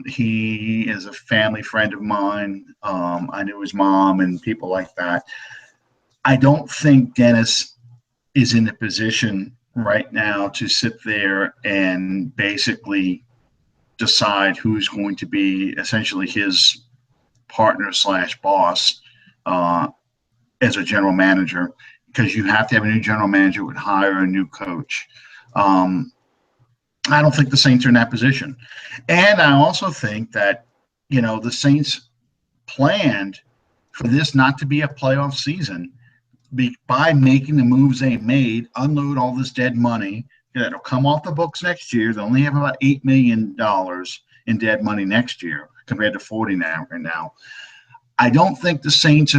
He is a family friend of mine. I knew his mom and people like that. I don't think Dennis is in a position right now to sit there and basically decide who's going to be essentially his partner / boss as a general manager, because you have to have a new general manager would hire a new coach. I don't think the Saints are in that position. And I also think that, the Saints planned for this not to be a playoff season by making the moves they made, unload all this dead money that'll come off the books next year. They only have about $8 million in dead money next year compared to 40 now. I don't think the Saints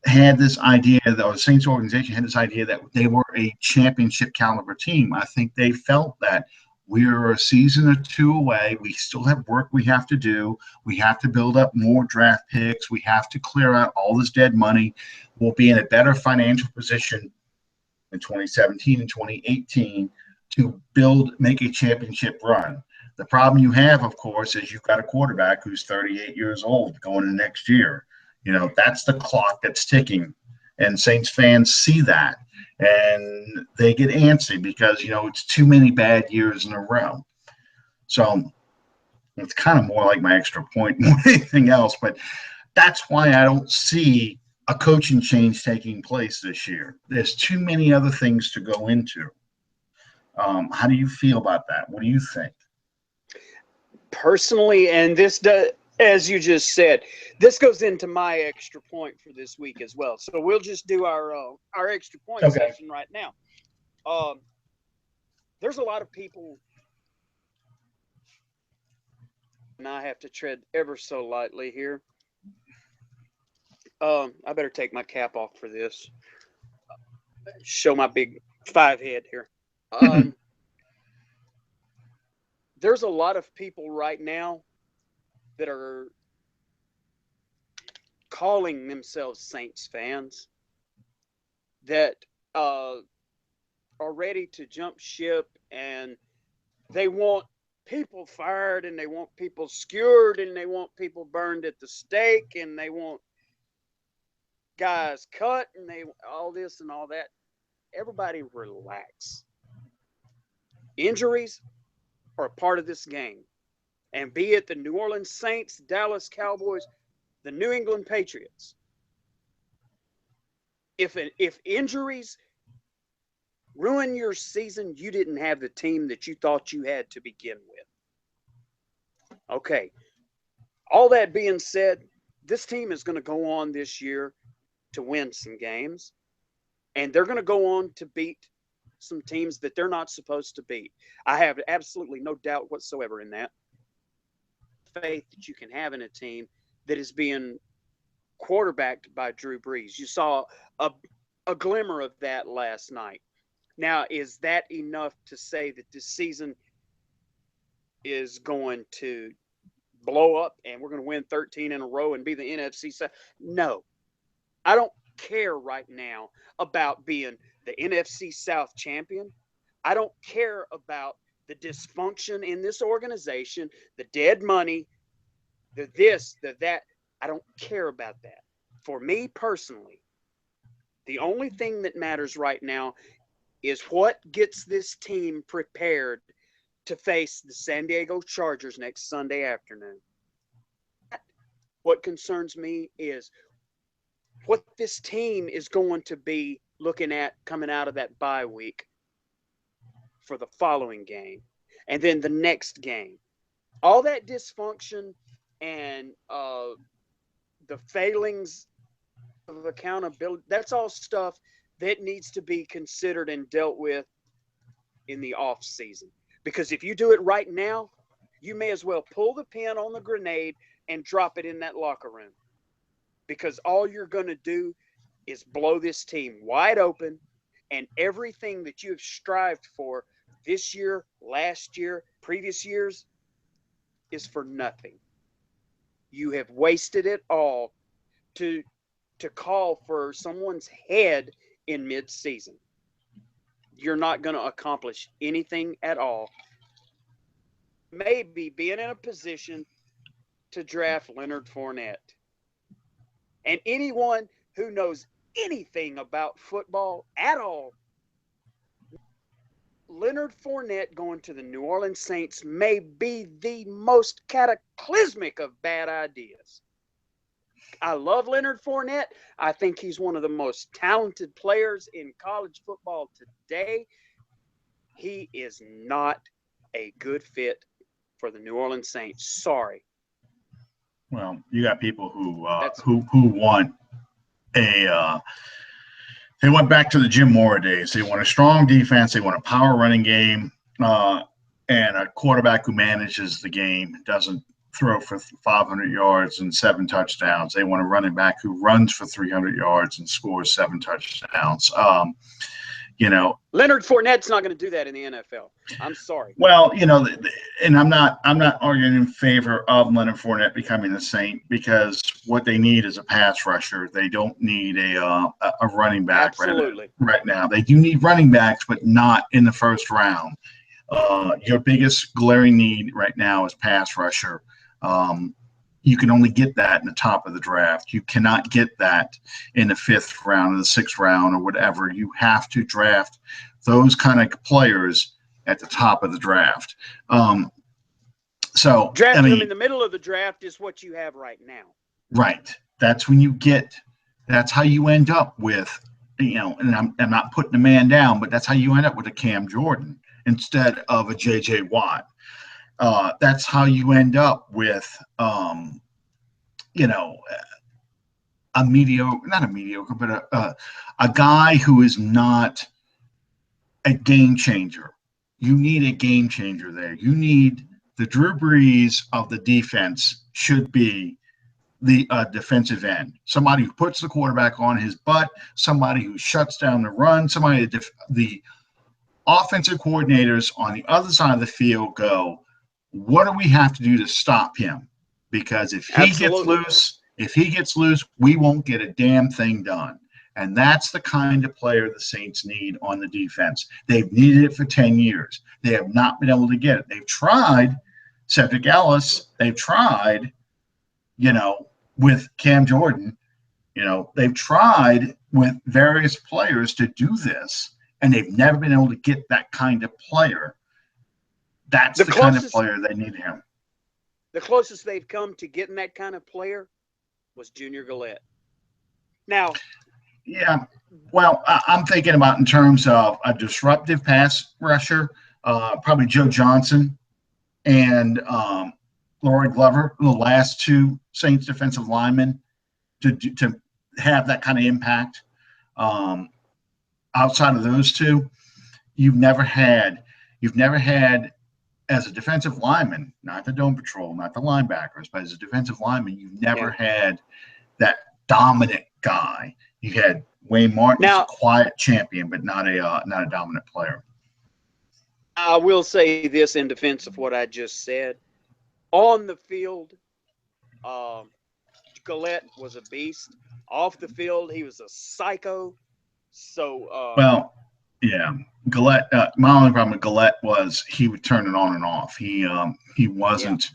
had this idea, or the Saints organization had this idea that they were a championship caliber team. I think they felt that we're a season or two away. We still have work we have to do. We have to build up more draft picks. We have to clear out all this dead money. We'll be in a better financial position in 2017 and 2018 to make a championship run. The problem you have, of course, is you've got a quarterback who's 38 years old going into next year. That's the clock that's ticking. And Saints fans see that. And they get antsy because, it's too many bad years in a row. So it's kind of more like my extra point more than anything else. But that's why I don't see a coaching change taking place this year. There's too many other things to go into. How do you feel about that? What do you think? Personally, and this does, as you just said, this goes into my extra point for this week as well. So we'll just do our extra point session right now. There's a lot of people, and I have to tread ever so lightly here. I better take my cap off for this. Show my big 5 head here. There's a lot of people right now that are calling themselves Saints fans that are ready to jump ship, and they want people fired, and they want people skewered, and they want people burned at the stake, and they want guys cut, and they all this and all that. Everybody relax. Injuries are a part of this game. And be it the New Orleans Saints, Dallas Cowboys, the New England Patriots. If injuries ruin your season, you didn't have the team that you thought you had to begin with. Okay. All that being said, this team is going to go on this year to win some games. And they're going to go on to beat some teams that they're not supposed to beat. I have absolutely no doubt whatsoever in that. Faith that you can have in a team that is being quarterbacked by Drew Brees. You saw a glimmer of that last night. Now, is that enough to say that this season is going to blow up and we're going to win 13 in a row and be the NFC South? No. I don't care right now about being the NFC South champion. I don't care about the dysfunction in this organization, the dead money, the this, the that. I don't care about that. For me personally, the only thing that matters right now is what gets this team prepared to face the San Diego Chargers next Sunday afternoon. What concerns me is what this team is going to be looking at coming out of that bye week for the following game and then the next game. All that dysfunction and the failings of accountability, that's all stuff that needs to be considered and dealt with in the off season. Because if you do it right now, you may as well pull the pin on the grenade and drop it in that locker room. Because all you're going to do is blow this team wide open, and everything that you have strived for this year, last year, previous years is for nothing. You have wasted it all to call for someone's head in mid-season. You're not going to accomplish anything at all. Maybe being in a position to draft Leonard Fournette. And anyone who knows anything about football at all, Leonard Fournette going to the New Orleans Saints may be the most cataclysmic of bad ideas. I love Leonard Fournette. I think he's one of the most talented players in college football today. He is not a good fit for the New Orleans Saints. Sorry. Well, you got people who want they went back to the Jim Mora days. They want a strong defense. They want a power running game, and a quarterback who manages the game, doesn't throw for 500 yards and 7 touchdowns. They want a running back who runs for 300 yards and scores 7 touchdowns. Leonard Fournette's not going to do that in the NFL. I'm sorry. Well, and I'm not arguing in favor of Leonard Fournette becoming a Saint, because what they need is a pass rusher. They don't need a running back right now. They do need running backs, but not in the first round. Your biggest glaring need right now is pass rusher. You can only get that in the top of the draft. You cannot get that in the 5th round or the 6th round or whatever. You have to draft those kind of players at the top of the draft. So drafting them in the middle of the draft is what you have right now. Right. That's when you get. That's how you end up with, and I'm not putting the man down, but that's how you end up with a Cam Jordan instead of a J.J. Watt. That's how you end up with, a mediocre, but a guy who is not a game changer. You need a game changer there. You need the Drew Brees of the defense should be the defensive end. Somebody who puts the quarterback on his butt, somebody who shuts down the run, somebody the offensive coordinators on the other side of the field go, what do we have to do to stop him? Because if he gets loose, we won't get a damn thing done. And that's the kind of player the Saints need on the defense. They've needed it for 10 years. They have not been able to get it. They've tried Cedric Ellis. They've tried, with Cam Jordan. They've tried with various players to do this, and they've never been able to get that kind of player. That's the kind of player they need him. The closest they've come to getting that kind of player was Junior Galette. Now, yeah, well, I'm thinking about in terms of a disruptive pass rusher, probably Joe Johnson and Laurie Glover, the last 2 Saints defensive linemen, to have that kind of impact. Outside of those 2, you've never had as a defensive lineman, not the dome patrol, not the linebackers, but as a defensive lineman, you've never had that dominant guy. You had Wayne Martin, a quiet champion, but not a dominant player. I will say this in defense of what I just said. On the field, Galette was a beast. Off the field, he was a psycho. So, Galette. My only problem with Galette was he would turn it on and off. He wasn't.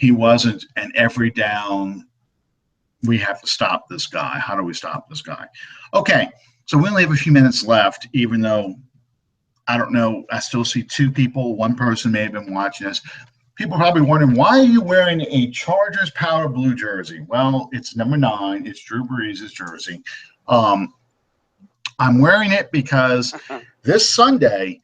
And every down, we have to stop this guy. How do we stop this guy? Okay, so we only have a few minutes left, even though I don't know. I still see 2 people. One person may have been watching this. People are probably wondering, why are you wearing a Chargers powder blue jersey? Well, it's number 9. It's Drew Brees' jersey. I'm wearing it because this Sunday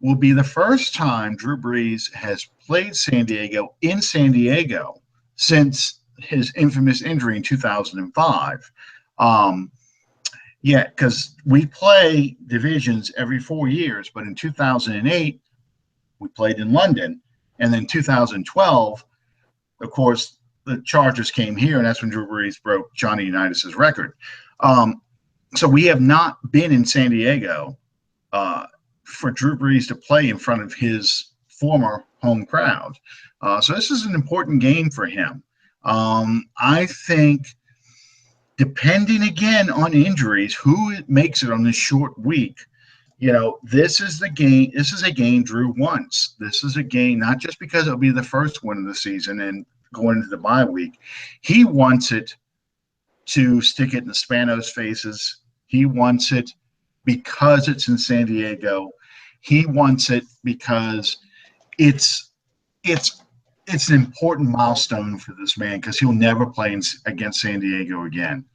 will be the first time Drew Brees has played San Diego in San Diego since his infamous injury in 2005. Yeah, because we play divisions every 4 years, but in 2008, we played in London. And then 2012, of course, the Chargers came here, and that's when Drew Brees broke Johnny Unitas's record. So we have not been in San Diego for Drew Brees to play in front of his former home crowd. So this is an important game for him. I think, depending again on injuries, who makes it on this short week, this is the game. This is a game Drew wants. This is a game not just because it'll be the first one of the season and going into the bye week. He wants it to stick it in the Spanos' faces. He wants it because it's in San Diego. He wants it because it's an important milestone for this man, because he'll never play against San Diego again.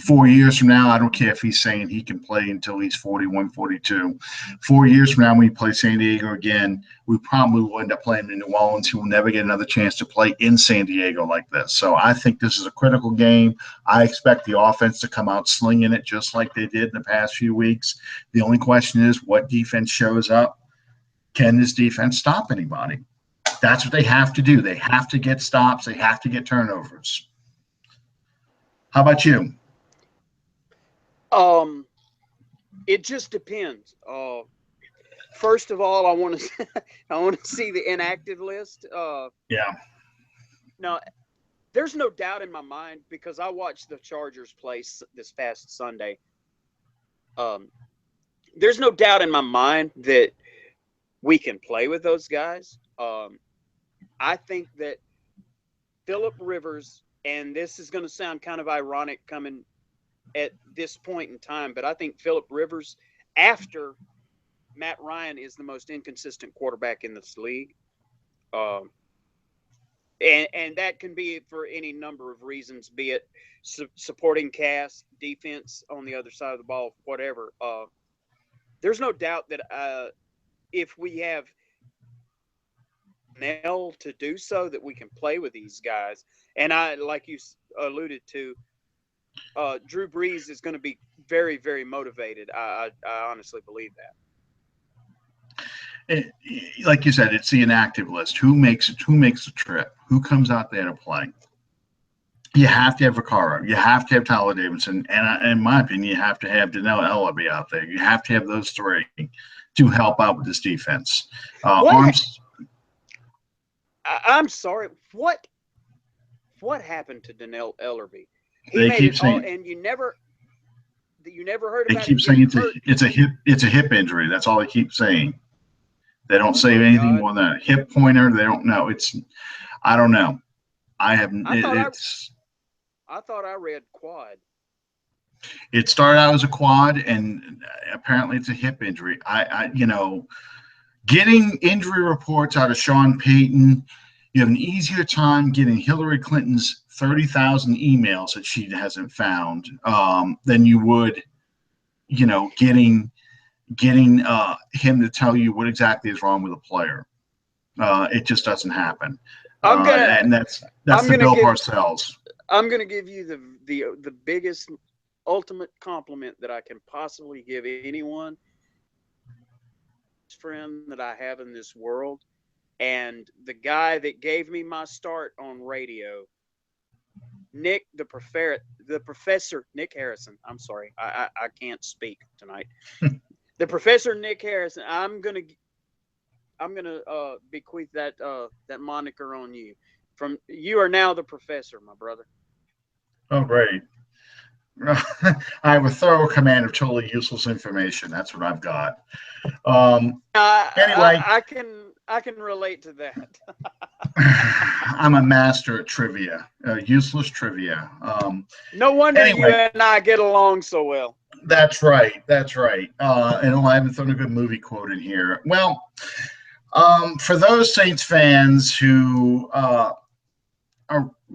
4 years from now, I don't care if he's saying he can play until he's 41, 42. 4 years from now, when we play San Diego again, we probably will end up playing in New Orleans. He will never get another chance to play in San Diego like this. So I think this is a critical game. I expect the offense to come out slinging it just like they did in the past few weeks. The only question is, what defense shows up? Can this defense stop anybody? That's what they have to do. They have to get stops. They have to get turnovers. How about you? It just depends. First of all, I want to see the inactive list. Yeah. Now, there's no doubt in my mind, because I watched the Chargers play this past Sunday. There's no doubt in my mind that we can play with those guys. I think that Phillip Rivers, and this is going to sound kind of ironic coming at this point in time, but I think Phillip Rivers, after Matt Ryan, is the most inconsistent quarterback in this league. And that can be for any number of reasons, be it supporting cast, defense on the other side of the ball, whatever. There's no doubt that if we have Nell to do so, that we can play with these guys. And I, like you alluded to, Drew Brees is going to be very, very motivated. I honestly believe that. Like you said, it's the inactive list. Who makes it? Who makes the trip? Who comes out there to play? You have to have Vaccaro. You have to have Tyler Davidson. And in my opinion, you have to have Danielle Ellerbe out there. You have to have those three to help out with this defense. I'm sorry. What happened to Danielle Ellerbe? They keep saying, and you never heard about it. They keep saying it's a hip injury. That's all they keep saying. They don't say anything more than a hip pointer. They don't know. I don't know. I thought I read quad. It started out as a quad, and apparently it's a hip injury. Getting injury reports out of Sean Payton, you have an easier time getting Hillary Clinton's 30,000 emails that she hasn't found than you would, getting him to tell you what exactly is wrong with a player. It just doesn't happen. And that's the Bill Parcells. I'm going to give you the biggest, ultimate compliment that I can possibly give anyone. Friend that I have in this world, and the guy that gave me my start on radio, the professor Nick Harrison. I'm sorry, I can't speak tonight. The Professor Nick Harrison. I'm gonna bequeath that moniker on you. You are now the professor, my brother. Oh, great. I have a thorough command of totally useless information. That's what I've got. Anyway, I can relate to that. I'm a master at trivia, useless trivia. No wonder you and I get along so well. That's right. And I haven't thrown a good movie quote in here. Well, for those Saints fans who are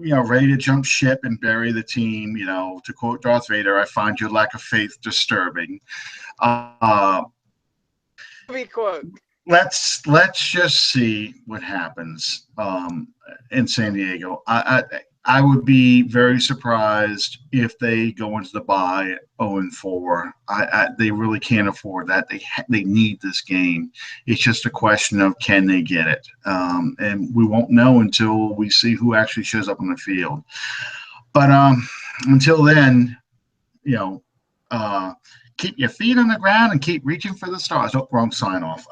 ready to jump ship and bury the team. To quote Darth Vader, I find your lack of faith disturbing. Uh, quote. let's just see what happens in San Diego. I would be very surprised if they go into the bye 0-4. They really can't afford that. They need this game. It's just a question of can they get it, and we won't know until we see who actually shows up on the field. But until then, you know. Keep your feet on the ground and keep reaching for the stars. Oh, wrong sign off.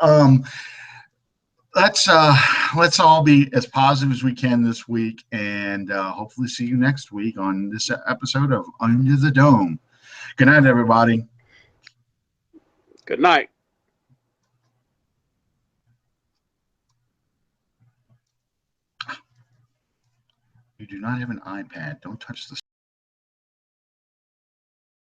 Let's all be as positive as we can this week, and hopefully see you next week on this episode of Under the Dome. Good night, everybody. Good night. You do not have an iPad. Don't touch the